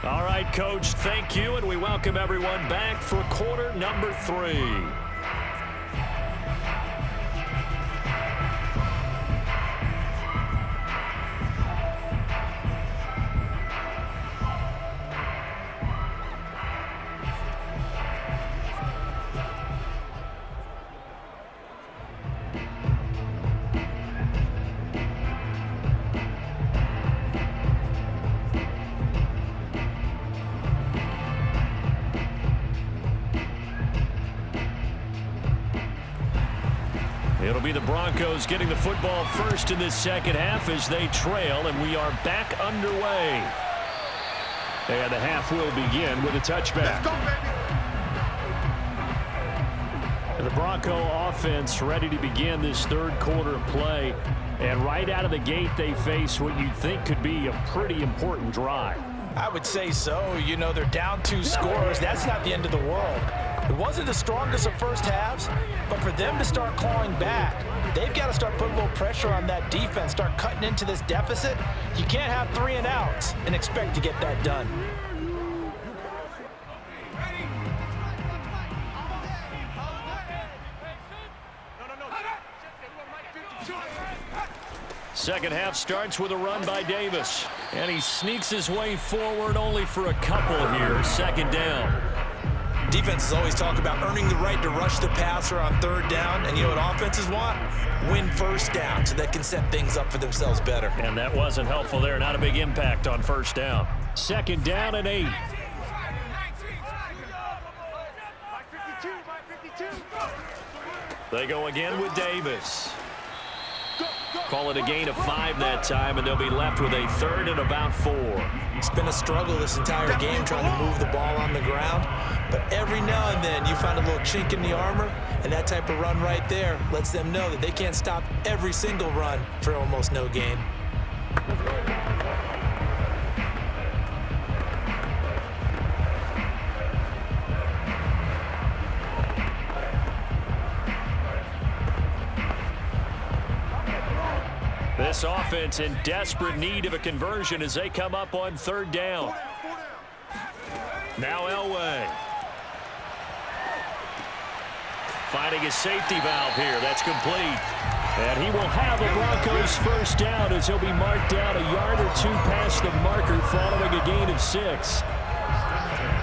All right, Coach, thank you, and we welcome everyone back for quarter number 3. It'll be the Broncos getting the football first in this second half as they trail, and we are back underway. And the half will begin with a touchback. Let's go, baby. The Bronco offense ready to begin this third quarter of play. And right out of the gate, they face what you'd think could be a pretty important drive. I would say so. You know, they're down 2 scores. That's not the end of the world. It wasn't the strongest of first halves, but for them to start clawing back, they've got to start putting a little pressure on that defense, start cutting into this deficit. You can't have 3 and outs and expect to get that done. Second half starts with a run by Davis, and he sneaks his way forward only for a couple here. Second down. Defenses always talk about earning the right to rush the passer on third down, and you know what offenses want? Win first down so they can set things up for themselves better. And that wasn't helpful there. Not a big impact on first down. Second down and 8. They go again with Davis. Call it a gain of 5 that time, and they'll be left with a third and about 4. It's been a struggle this entire game trying to move the ball on the ground, but every now and then you find a little chink in the armor, and that type of run right there lets them know that they can't stop every single run for almost no gain. This offense in desperate need of a conversion as they come up on third down. Now Elway. Finding a safety valve here. That's complete. And he will have a Broncos first down as he'll be marked down a yard or 2 past the marker following a gain of 6.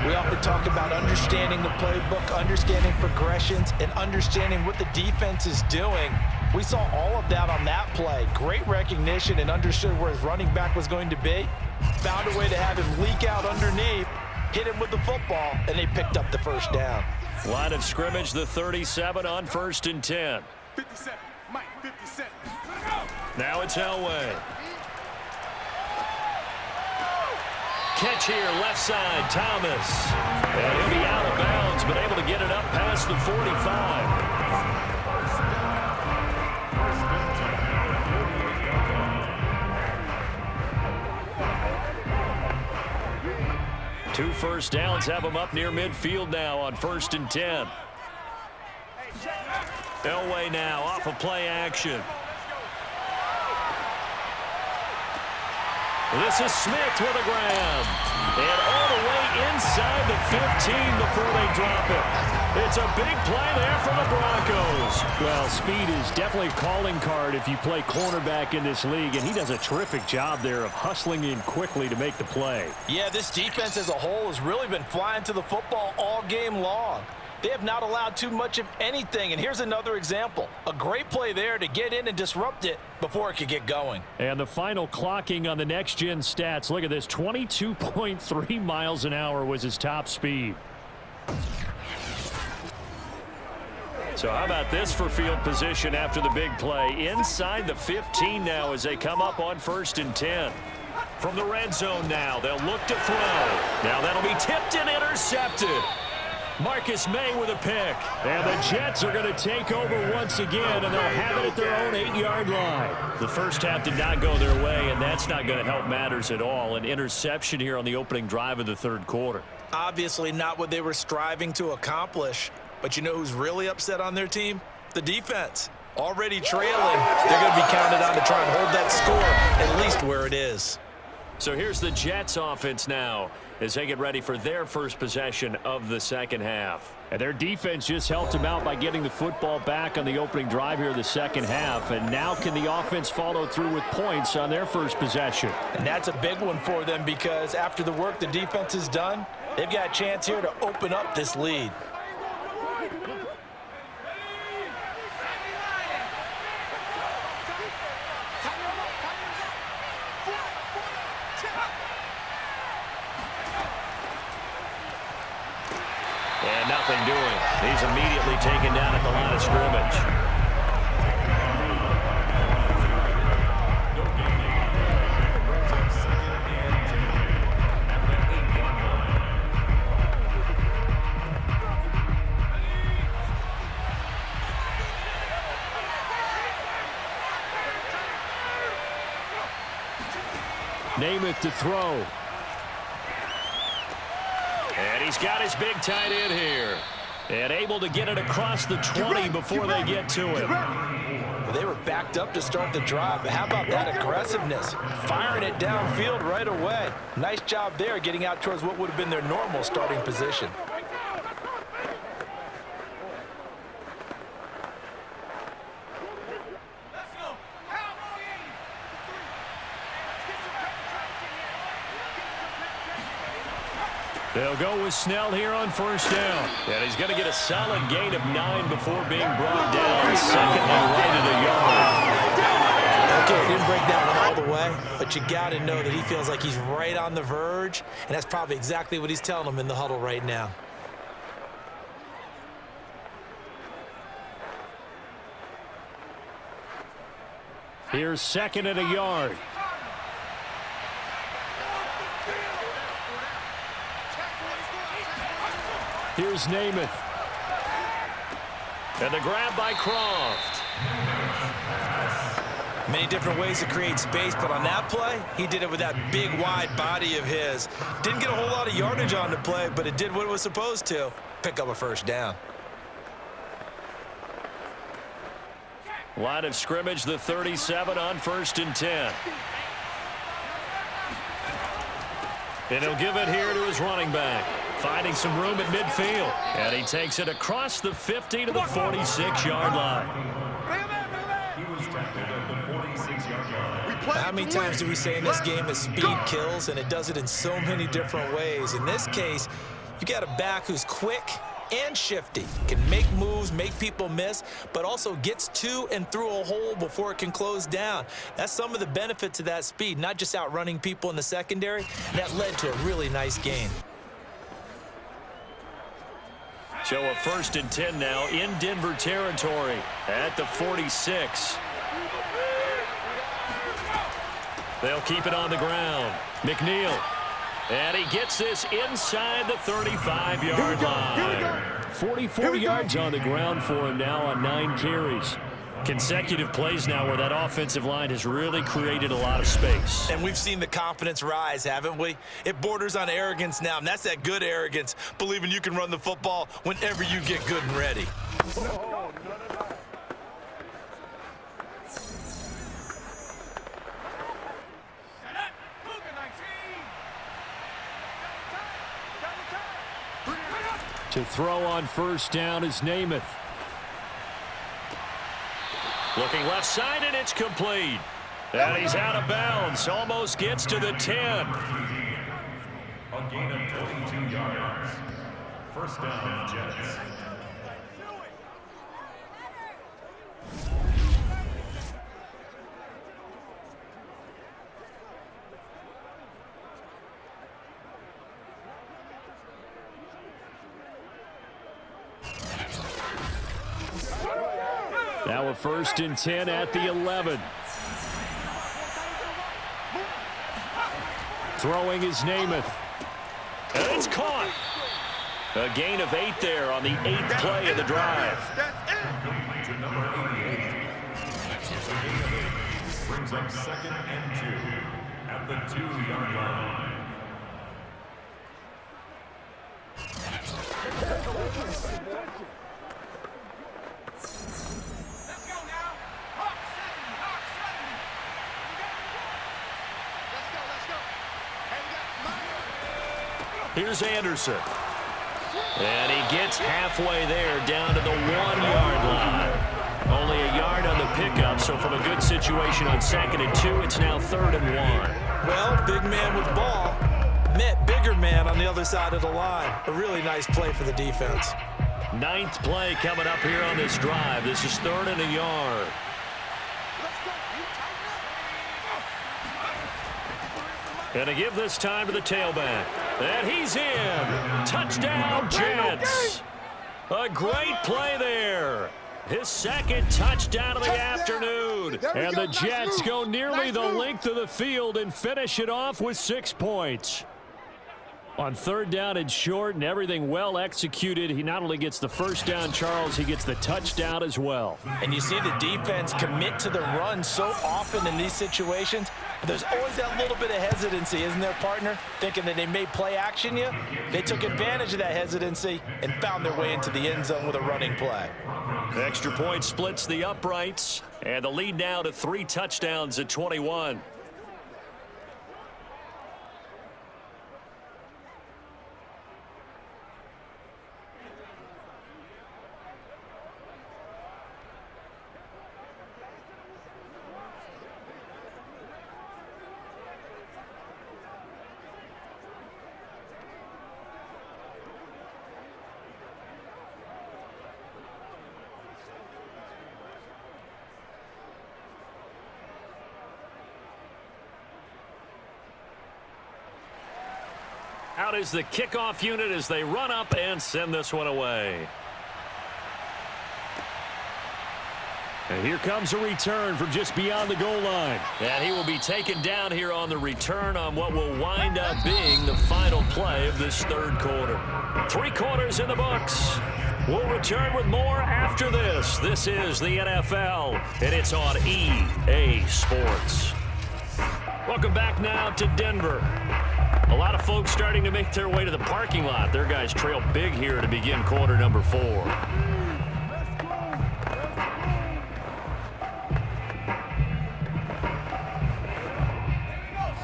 We often talk about understanding the playbook, understanding progressions, and understanding what the defense is doing. We saw all of that on that play. Great recognition and understood where his running back was going to be. Found a way to have him leak out underneath, hit him with the football, and they picked up the first down. Line of scrimmage, the 37 on 1st and 10. 57, Mike, 57. Now it's Elway. Catch here, left side, Thomas. And he'll be out of bounds, but able to get it up past the 45. Two first downs have him up near midfield now on 1st and 10. Elway now off of play action. This is Smith with a grab. And all the way inside the 15 before they drop it. It's a big play there for the Broncos. Well, speed is definitely a calling card if you play cornerback in this league, and he does a terrific job there of hustling in quickly to make the play. Yeah, this defense as a whole has really been flying to the football all game long. They have not allowed too much of anything, and here's another example. A great play there to get in and disrupt it before it could get going. And the final clocking on the next-gen stats, look at this, 22.3 miles an hour was his top speed. So how about this for field position after the big play? Inside the 15 now as they come up on 1st and 10. From the red zone now, they'll look to throw. Now that'll be tipped and intercepted. Marcus May with a pick. And the Jets are going to take over once again, and they'll have it at their own 8-yard line. The first half did not go their way, and that's not going to help matters at all. An interception here on the opening drive of the third quarter. Obviously not what they were striving to accomplish. But you know who's really upset on their team? The defense. Already trailing. They're going to be counted on to try and hold that score at least where it is. So here's the Jets offense now as they get ready for their first possession of the second half. And their defense just helped them out by getting the football back on the opening drive here in the second half. And now can the offense follow through with points on their first possession? And that's a big one for them because after the work the defense has done, they've got a chance here to open up this lead. And nothing doing. He's immediately taken down at the line of scrimmage. Namath to throw. And he's got his big tight end here. And able to get it across the 20 before they get to it. Well, they were backed up to start the drive, but how about that aggressiveness? Firing it downfield right away. Nice job there getting out towards what would have been their normal starting position. They'll go with Snell here on first down. And he's going to get a solid gain of 9 before being brought down. Second and right at a yard. Okay, didn't break that one all the way, but you got to know that he feels like he's right on the verge, and that's probably exactly what he's telling them in the huddle right now. Here's second and a yard. Here's Namath. And the grab by Croft. Many different ways to create space, but on that play, he did it with that big, wide body of his. Didn't get a whole lot of yardage on the play, but it did what it was supposed to. Pick up a first down. Line of scrimmage, the 37 on first and 10. And he'll give it here to his running back. Finding some room at midfield. And he takes it across the 50 to the 46-yard line. How many times do we say in this game that speed kills, and it does it in so many different ways? In this case, you got a back who's quick and shifty, can make moves, make people miss, but also gets to and through a hole before it can close down. That's some of the benefits of that speed, not just outrunning people in the secondary. That led to a really nice gain. So a first and 10 now in Denver territory at the 46. They'll keep it on the ground. McNeil. And he gets this inside the 35-yard line. 44 yards on the ground for him now on 9 carries. Consecutive plays now where that offensive line has really created a lot of space. And we've seen the confidence rise, haven't we? It borders on arrogance now, and that's that good arrogance, believing you can run the football whenever you get good and ready. To throw on first down is Namath. Looking left side, and it's complete. And he's out of bounds. Almost gets to the 10. A gain of 22 yards. First down, Jets. Now a first and 10 at the 11. Throwing is Namath. And it's caught. A gain of 8 there on the 8th play of the drive. To number 88. Brings up second and 2 at the 2-yard line. Here's Anderson. And he gets halfway there down to the 1-yard line. Only a yard on the pickup, so from a good situation on 2nd and 2, it's now 3rd and 1. Well, big man with ball met bigger man on the other side of the line. A really nice play for the defense. 9th play coming up here on this drive. This is 3rd and a yard. And to give this time to the tailback. And he's in. Touchdown, Jets. A great play there. His 2nd touchdown of the afternoon. And the Jets go nearly the length of the field and finish it off with 6 points. On 3rd down and short and everything well executed, he not only gets the first down, Charles, he gets the touchdown as well. And you see the defense commit to the run so often in these situations. But there's always that little bit of hesitancy, isn't there, partner? Thinking that they may play action you. They took advantage of that hesitancy and found their way into the end zone with a running play. The extra point splits the uprights. And the lead now to 3 touchdowns at 21. Out is the kickoff unit as they run up and send this one away. And here comes a return from just beyond the goal line. And he will be taken down here on the return on what will wind up being the final play of this 3rd quarter. 3 quarters in the books. We'll return with more after this. This is the NFL, and it's on EA Sports. Welcome back now to Denver. A lot of folks starting to make their way to the parking lot. Their guys trail big here to begin quarter number 4.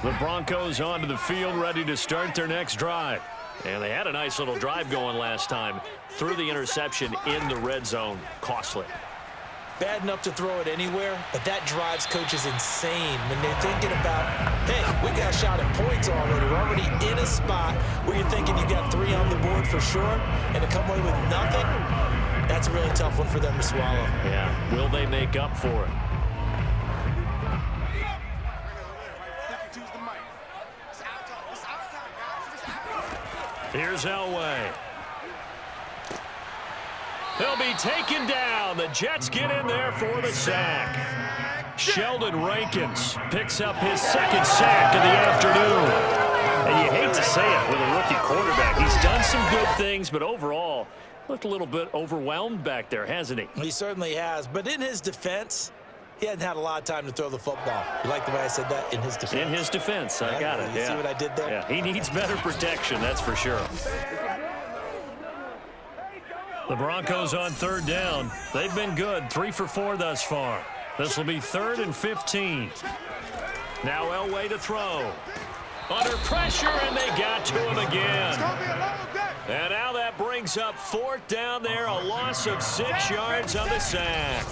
The Broncos onto the field ready to start their next drive. And they had a nice little drive going last time. Threw the interception in the red zone. Costly. Bad enough to throw it anywhere, but that drives coaches insane when they're thinking about, hey, we got a shot at points already. We're already in a spot where you're thinking you got 3 on the board for sure, and to come away with nothing, that's a really tough one for them to swallow. Yeah, will they make up for it? Here's Elway. He'll be taken down. The Jets get in there for the sack. Sheldon Rankins picks up his 2nd sack of the afternoon. And you hate to say it with a rookie quarterback. He's done some good things, but overall, looked a little bit overwhelmed back there, hasn't he? He certainly has. But in his defense, he hadn't had a lot of time to throw the football. You like the way I said that? In his defense. In his defense. I got it. You see what I did there? Yeah, he needs better protection, that's for sure. The Broncos on 3rd down. They've been good. 3 for 4 thus far. This will be 3rd and 15. Now Elway to throw. Under pressure, and they got to him again. And now that brings up 4th down there. A loss of 6 yards on the sack.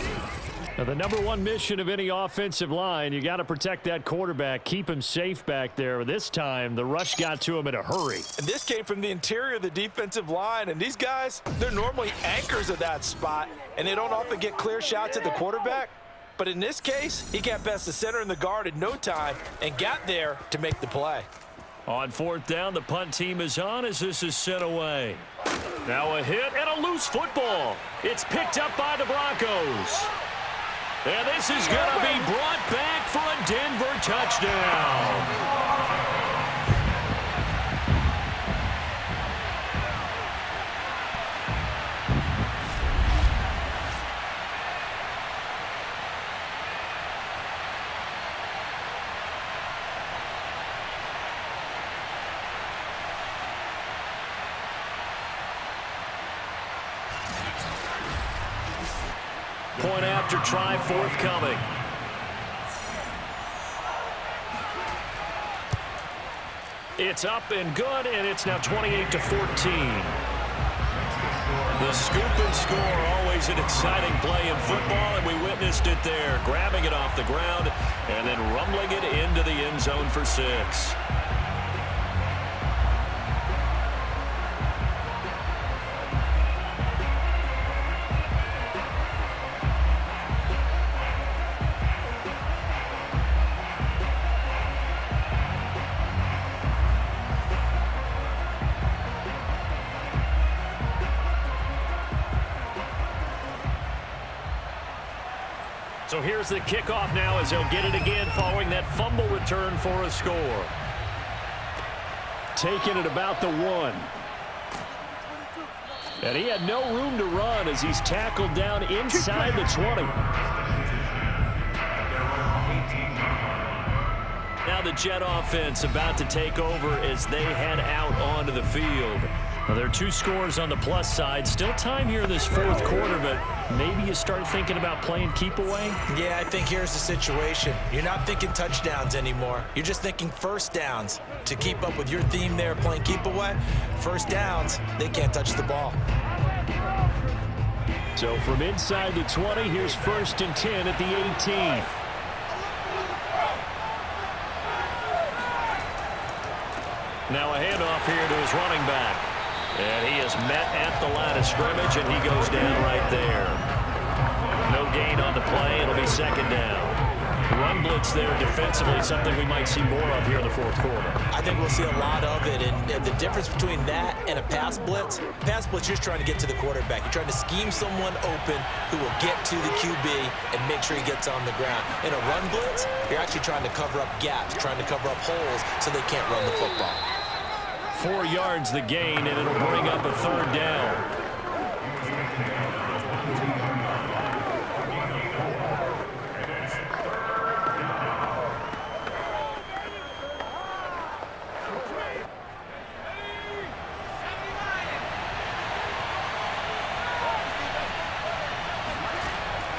Now, the number 1 mission of any offensive line, you got to protect that quarterback, keep him safe back there. This time, the rush got to him in a hurry. And this came from the interior of the defensive line, and these guys, they're normally anchors of that spot, and they don't often get clear shots at the quarterback. But in this case, he got past the center and the guard in no time and got there to make the play. On 4th down, the punt team is on as this is sent away. Now a hit and a loose football. It's picked up by the Broncos. And this is going to be brought back for a Denver touchdown. Point after try forthcoming. It's up and good, and it's now 28-14. The scoop and score, always an exciting play in football, and we witnessed it there, grabbing it off the ground and then rumbling it into the end zone for 6. So here's the kickoff now as he'll get it again following that fumble return for a score. Taking it about the 1. And he had no room to run as he's tackled down inside the 20. Now the Jet offense about to take over as they head out onto the field. Now there are 2 scores on the plus side. Still time here in this 4th quarter, but maybe you start thinking about playing keep away? Yeah, I think here's the situation. You're not thinking touchdowns anymore. You're just thinking first downs. To keep up with your theme there, playing keep away, first downs, they can't touch the ball. So from inside the 20, here's 1st and 10 at the 18. Now a handoff here to his running back. And he is met at the line of scrimmage, and he goes down right there. No gain on the play. It'll be 2nd down. Run blitz there defensively, something we might see more of here in the 4th quarter. I think we'll see a lot of it, and the difference between that and a pass blitz, you're just trying to get to the quarterback. You're trying to scheme someone open who will get to the QB and make sure he gets on the ground. In a run blitz, you're actually trying to cover up gaps, trying to cover up holes so they can't run the football. 4 yards the gain, and it'll bring up a 3rd down.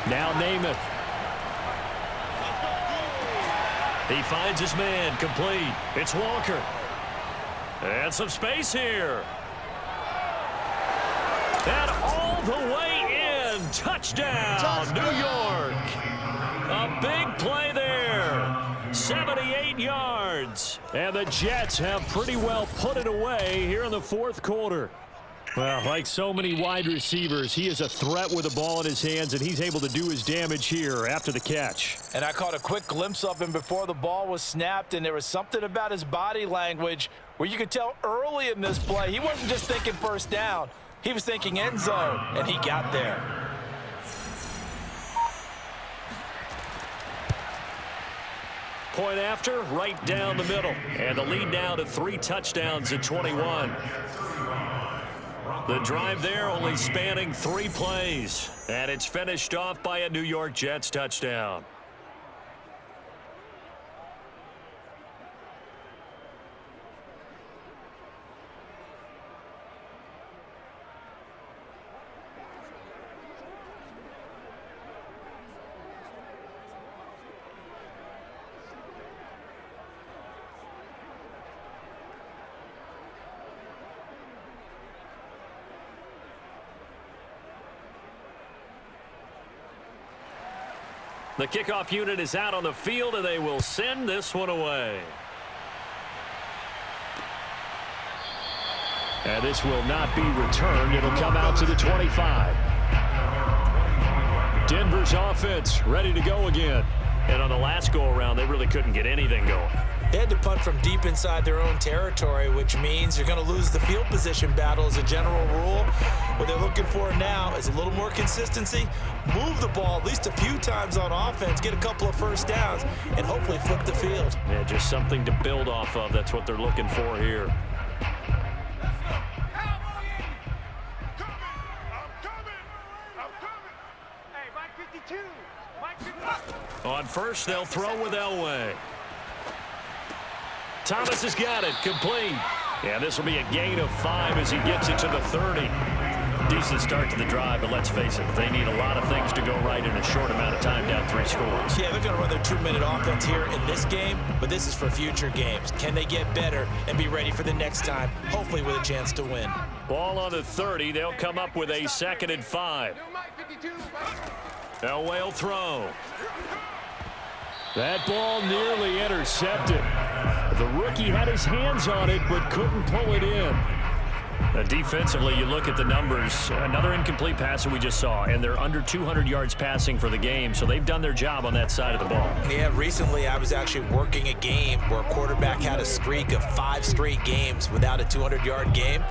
Now Namath. He finds his man, complete. It's Walker. And some space here. And all the way in. Touchdown, New York. A big play there. 78 yards. And the Jets have pretty well put it away here in the 4th quarter. Well, like so many wide receivers, he is a threat with the ball in his hands, and he's able to do his damage here after the catch. And I caught a quick glimpse of him before the ball was snapped, and there was something about his body language where you could tell early in this play he wasn't just thinking first down. He was thinking end zone, and he got there. Point after, right down the middle. And the lead now to 3 touchdowns at 21. The drive there only spanning 3 plays. And it's finished off by a New York Jets touchdown. The kickoff unit is out on the field, and they will send this one away. And this will not be returned. It'll come out to the 25. Denver's offense ready to go again. And on the last go-around, they really couldn't get anything going. They had to punt from deep inside their own territory, which means you're going to lose the field position battle as a general rule. What they're looking for now is a little more consistency, move the ball at least a few times on offense, get a couple of first downs, and hopefully flip the field. Yeah, just something to build off of. That's what they're looking for here. On first, they'll throw with Elway. Thomas has got it, complete. Yeah, this will be a gain of 5 as he gets it to the 30. Decent start to the drive, but let's face it, they need a lot of things to go right in a short amount of time, down 3 scores. Yeah, they're going to run their 2-minute offense here in this game, but this is for future games. Can they get better and be ready for the next time, hopefully with a chance to win? Ball on the 30. They'll come up with a 2nd and 5. Elway will throw. That ball nearly intercepted. The rookie had his hands on it, but couldn't pull it in. Defensively, you look at the numbers. Another incomplete pass that we just saw, and they're under 200 yards passing for the game, so they've done their job on that side of the ball. Yeah, recently I was actually working a game where a quarterback had a streak of 5 straight games without a 200-yard game,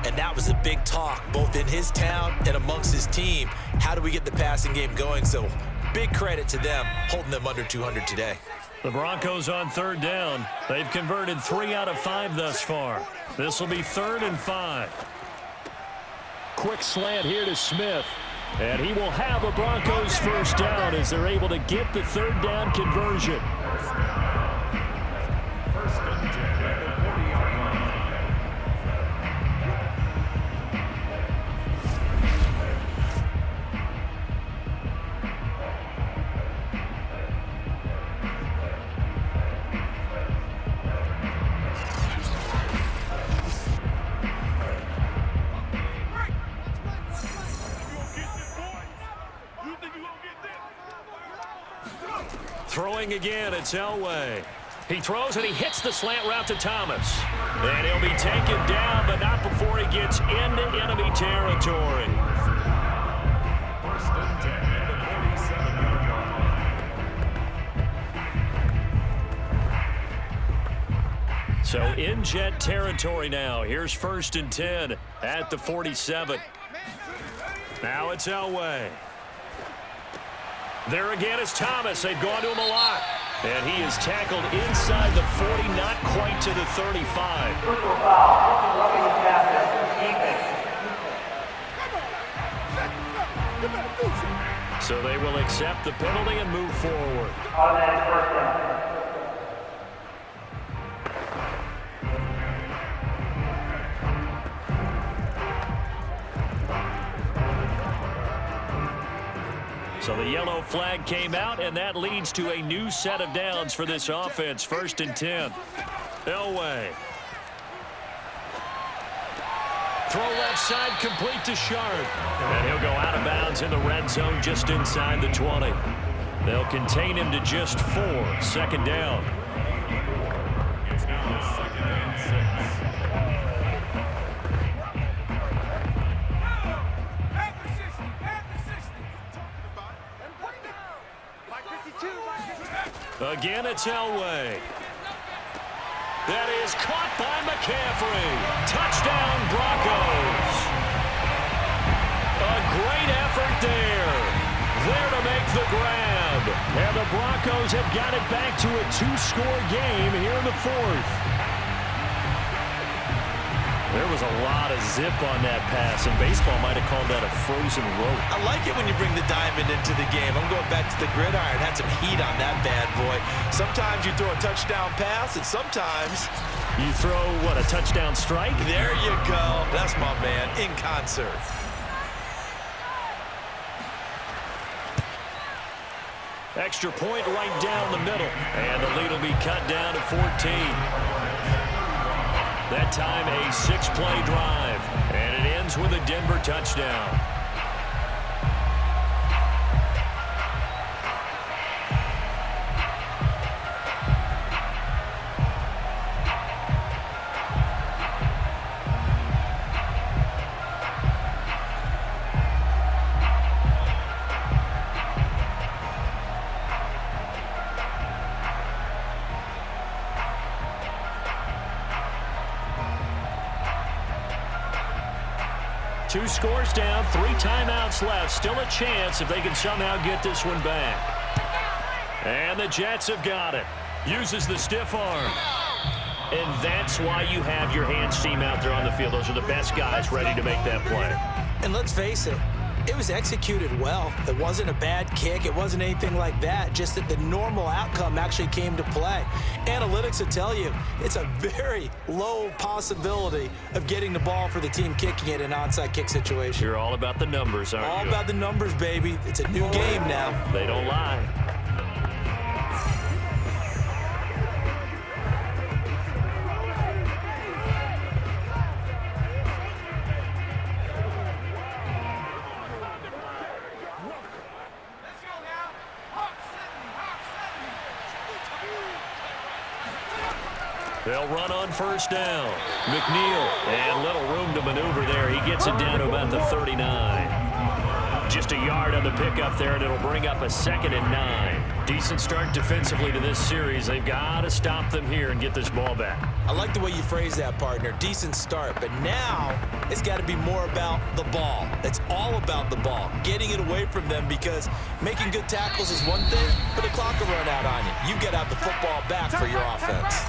and that was a big talk, both in his town and amongst his team. How do we get the passing game going? So big credit to them, holding them under 200 today. The Broncos on 3rd down. They've converted 3 out of 5 thus far. This will be 3rd and 5. Quick slant here to Smith. And he will have a Broncos first down as they're able to get the 3rd down conversion. First and 10 at the 40-yard line. Throwing again, it's Elway. He throws and he hits the slant route to Thomas. And he'll be taken down, but not before he gets into enemy territory. First and 10 at the 47-yard line. So in Jet territory now. Here's 1st and 10 at the 47. Now it's Elway. There again is Thomas. They've gone to him a lot. And he is tackled inside the 40, not quite to the 35. So they will accept the penalty and move forward. Automatic first down. So the yellow flag came out, and that leads to a new set of downs for this offense. 1st and 10. Elway. Throw left side, complete to Sharpe. And he'll go out of bounds in the red zone just inside the 20. They'll contain him to just 4. 2nd down. It's now 2nd and 6. Again, it's Elway. That is caught by McCaffery. Touchdown, Broncos. A great effort there. There to make the grab. And the Broncos have got it back to a 2-score game here in the 4th. There was a lot of zip on that pass, and baseball might have called that a frozen rope. I like it when you bring the diamond into the game. I'm going back to the gridiron. Had some heat on that bad boy. Sometimes you throw a touchdown pass, and sometimes you throw, what, a touchdown strike? There you go. That's my man, in concert. Extra point right down the middle, and the lead will be cut down to 14. That time a 6-play drive, and it ends with a Denver touchdown. Two scores down, 3 timeouts left. Still a chance if they can somehow get this one back. And the Jets have got it. Uses the stiff arm. And that's why you have your hands team out there on the field. Those are the best guys ready to make that play. And let's face it, It was executed well. It wasn't a bad kick. It wasn't anything like that. Just that the normal outcome actually came to play. Analytics will tell you it's a very low possibility of getting the ball for the team kicking it in an onside kick situation. You're all about the numbers, aren't you? All about the numbers, baby. It's a new game now. They don't lie. They'll run on first down. McNeil, and little room to maneuver there. He gets it down to about the 39. Just a yard on the pickup there, and it'll bring up a 2nd and 9. Decent start defensively to this series. They've got to stop them here and get this ball back. I like the way you phrase that, partner. Decent start, but now it's got to be more about the ball. It's all about the ball, getting it away from them, because making good tackles is one thing, but the clock will run out on you. You got to have the football back for your offense.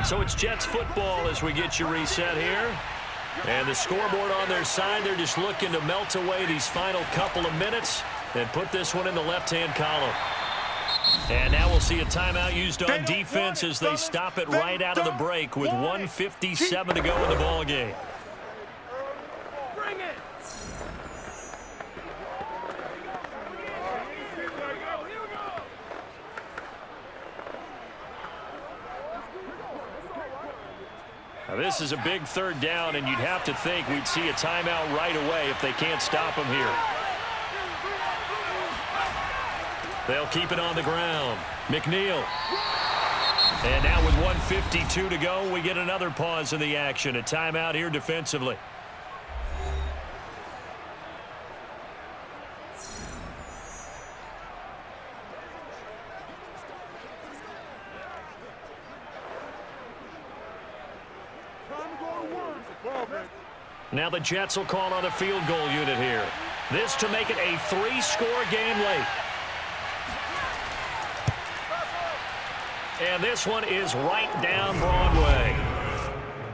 So it's Jets football as we get you reset here. And the scoreboard on their side, they're just looking to melt away these final couple of minutes and put this one in the left-hand column. And now we'll see a timeout used on defense as they stop it right out of the break with 1:57 to go in the ball game. Now this is a big 3rd down, and you'd have to think we'd see a timeout right away if they can't stop them here. They'll keep it on the ground. McNeil. And now with 1:52 to go, we get another pause in the action. A timeout here defensively. Now the Jets will call on a field goal unit here. This to make it a 3-score game late. And this one is right down Broadway.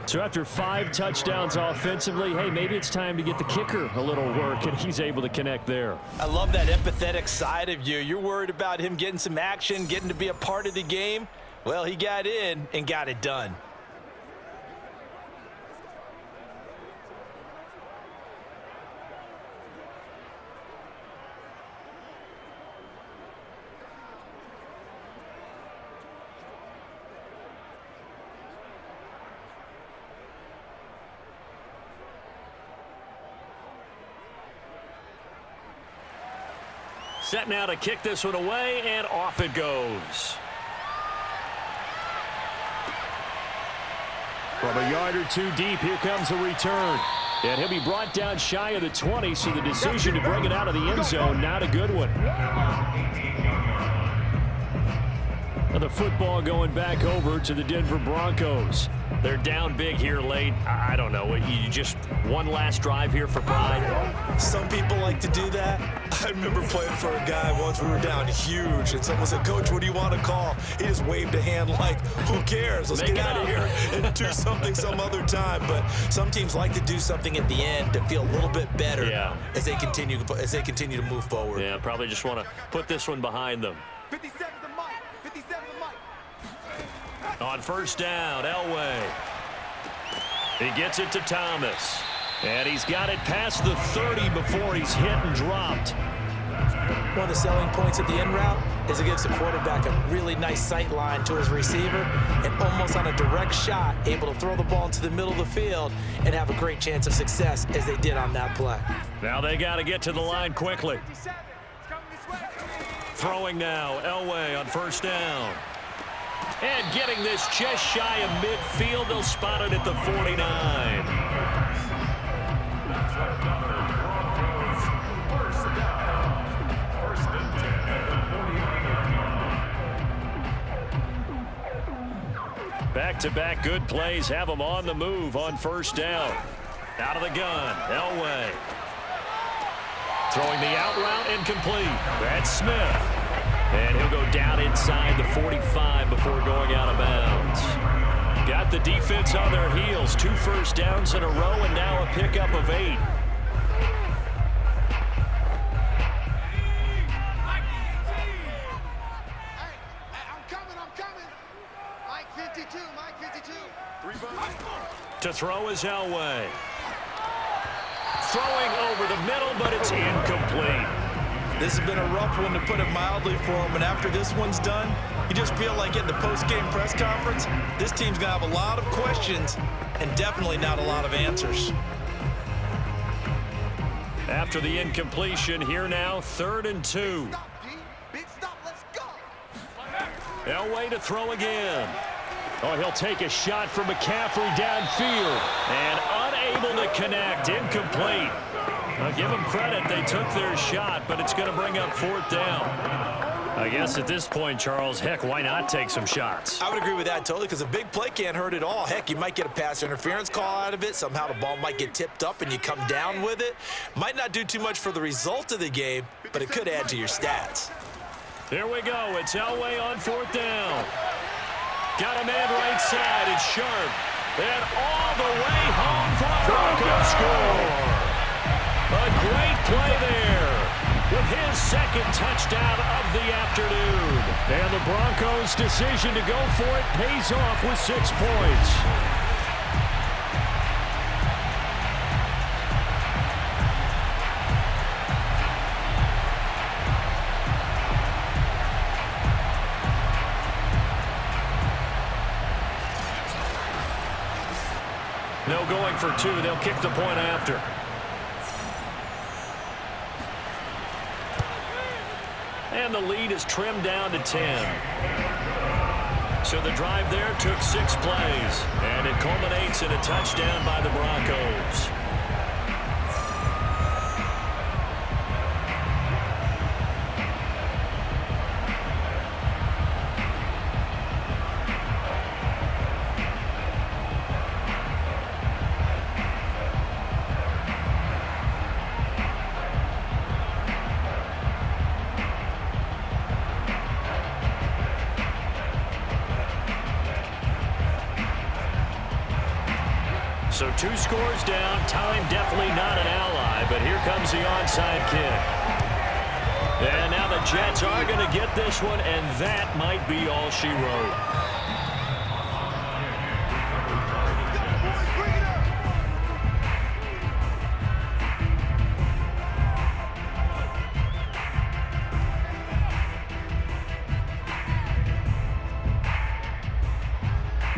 So after 5 touchdowns offensively, hey, maybe it's time to get the kicker a little work, and he's able to connect there. I love that empathetic side of you. You're worried about him getting some action, getting to be a part of the game. Well, he got in and got it done. Set now to kick this one away, and off it goes. From a yard or 2 deep, here comes a return. And he'll be brought down shy of the 20, so the decision to bring it out of the end zone, not a good one. Now the football going back over to the Denver Broncos. They're down big here late. I don't know. You just one last drive here for pride. Some people like to do that. I remember playing for a guy once. We were down huge, and someone said, "Coach, what do you want to call?" He just waved a hand like, "Who cares? Let's get out of here and do something some other time." But some teams like to do something at the end to feel a little bit better as they continue to move forward. Yeah, probably just want to put this one behind them. 57 to Mike. 57 to Mike. On first down, Elway. He gets it to Thomas. And he's got it past the 30 before he's hit and dropped. One of the selling points of the end route is it gives the quarterback a really nice sight line to his receiver, and almost on a direct shot, able to throw the ball into the middle of the field and have a great chance of success as they did on that play. Now they got to get to the line quickly. Throwing now, Elway on first down. And getting this just shy of midfield, they'll spot it at the 49. Back-to-back good plays have them on the move on first down. Out of the gun, Elway. Throwing the out route incomplete. That's Smith. And he'll go down inside the 45 before going out of bounds. Got the defense on their heels. 2 first downs in a row, and now a pickup of 8. To throw is Elway. Throwing over the middle, but it's incomplete. This has been a rough one, to put it mildly, for him. And after this one's done, you just feel like at the post-game press conference, this team's going to have a lot of questions and definitely not a lot of answers. After the incompletion, here now, 3rd and 2. Big stop, let's go. Elway to throw again. Oh, he'll take a shot from McCaffery downfield. And unable to connect. Incomplete. I'll give them credit. They took their shot, but it's going to bring up 4th down. I guess at this point, Charles, heck, why not take some shots? I would agree with that totally, because a big play can't hurt at all. Heck, you might get a pass interference call out of it. Somehow the ball might get tipped up and you come down with it. Might not do too much for the result of the game, but it could add to your stats. Here we go. It's Elway on 4th down. Got a man right side. It's Sharpe. And all the way home for a Broncos score. A great play there with his 2nd touchdown of the afternoon. And the Broncos' decision to go for it pays off with 6 points. No going for 2. They'll kick the point after. And the lead is trimmed down to 10. So the drive there took 6 plays. And it culminates in a touchdown by the Broncos. So 2 scores down. Time definitely not an ally, but here comes the onside kick. And now the Jets are going to get this one, and that might be all she wrote.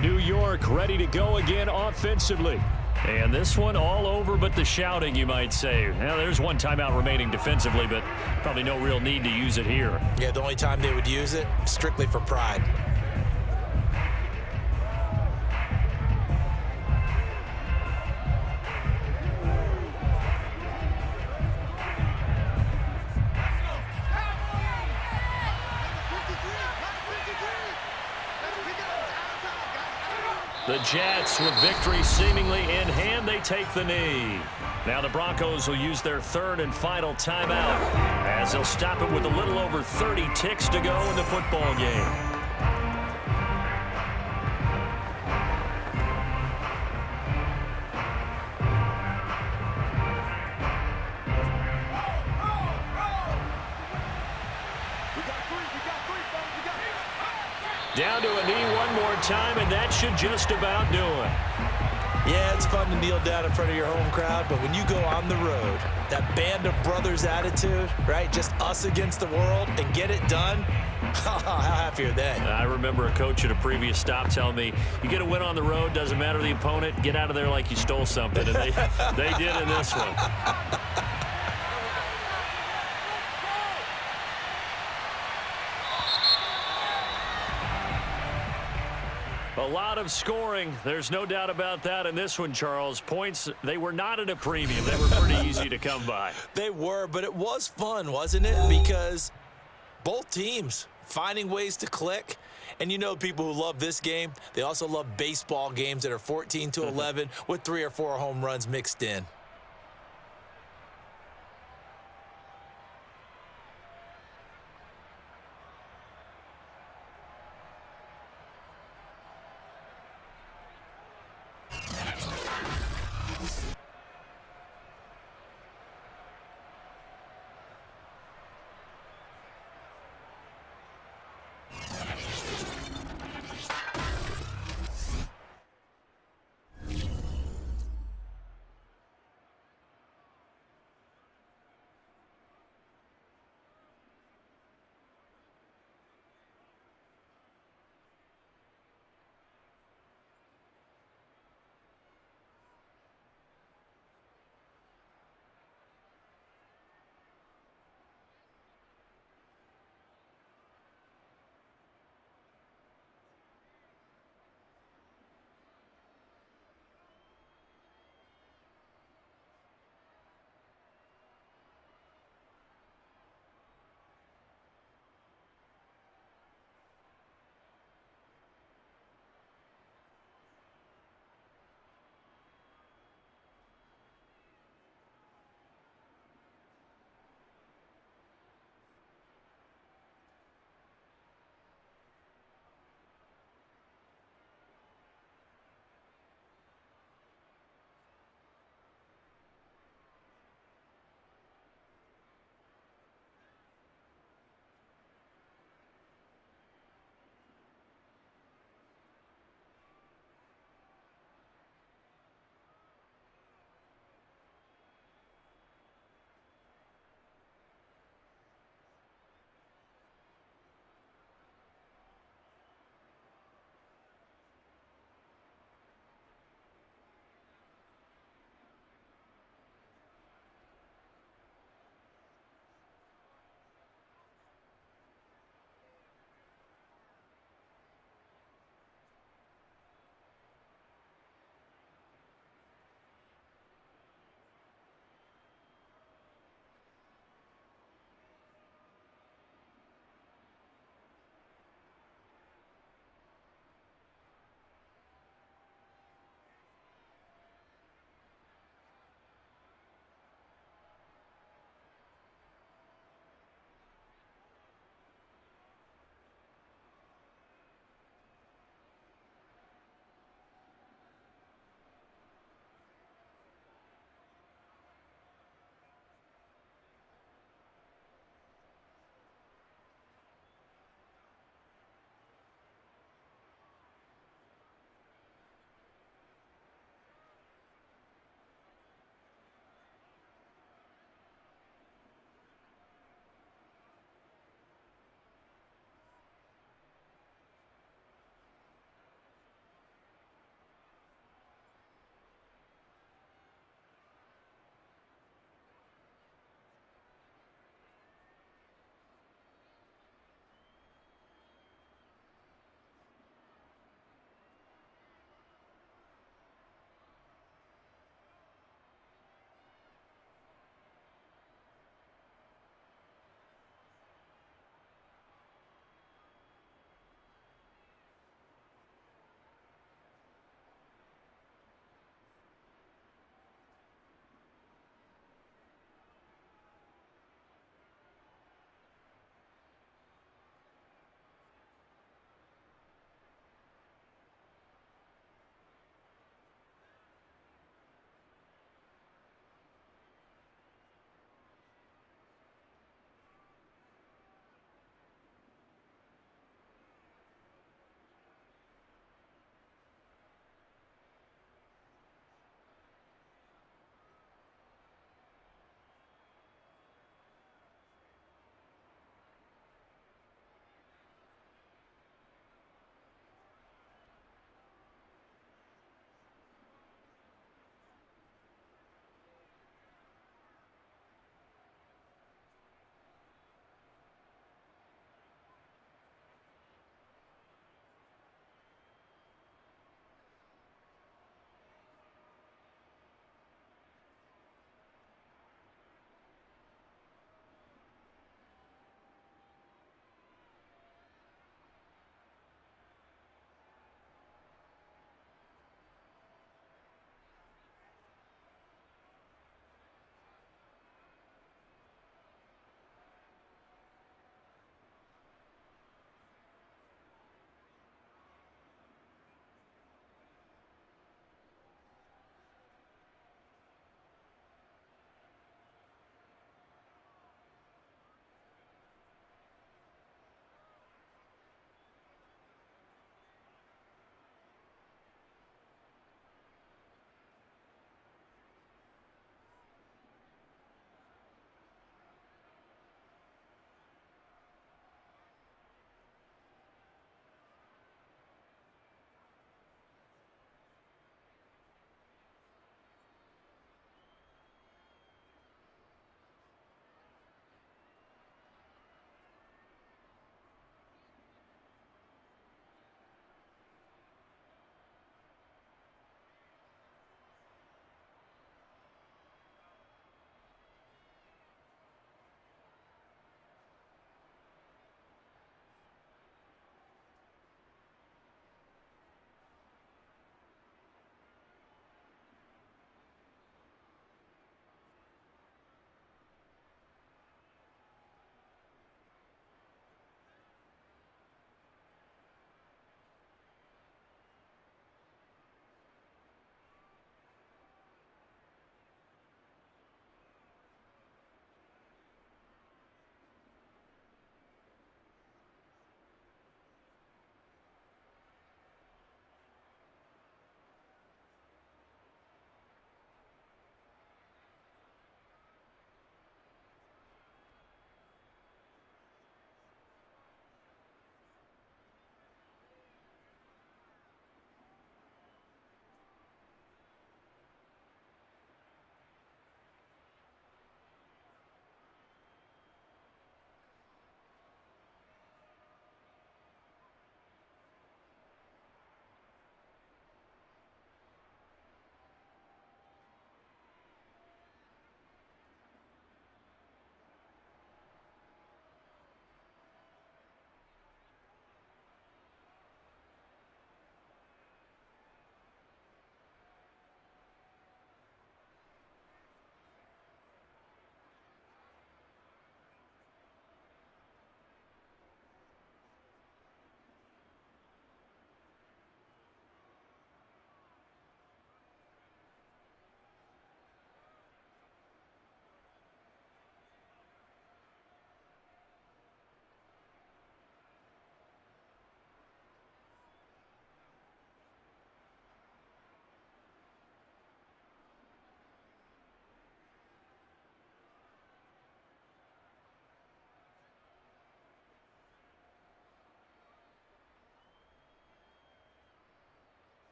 New York ready to go again offensively. And this one all over but the shouting, you might say. Well, there's 1 timeout remaining defensively, but probably no real need to use it here. Yeah, the only time they would use it, strictly for pride. The Jets, with victory seemingly in hand, they take the knee. Now the Broncos will use their 3rd and final timeout as they'll stop it with a little over 30 ticks to go in the football game. Down to a knee one more time, and that should just about do it. Yeah, it's fun to kneel down in front of your home crowd, but when you go on the road, that band of brothers attitude, right? Just us against the world and get it done. How happy are they? I remember a coach at a previous stop telling me, you get a win on the road, doesn't matter the opponent, get out of there like you stole something. And they did in this one. A lot of scoring. There's no doubt about that in this one, Charles. Points, they were not at a premium. They were pretty easy to come by. They were, but it was fun, wasn't it? Because both teams finding ways to click. And you know, people who love this game, they also love baseball games that are 14-11 with 3 or 4 home runs mixed in.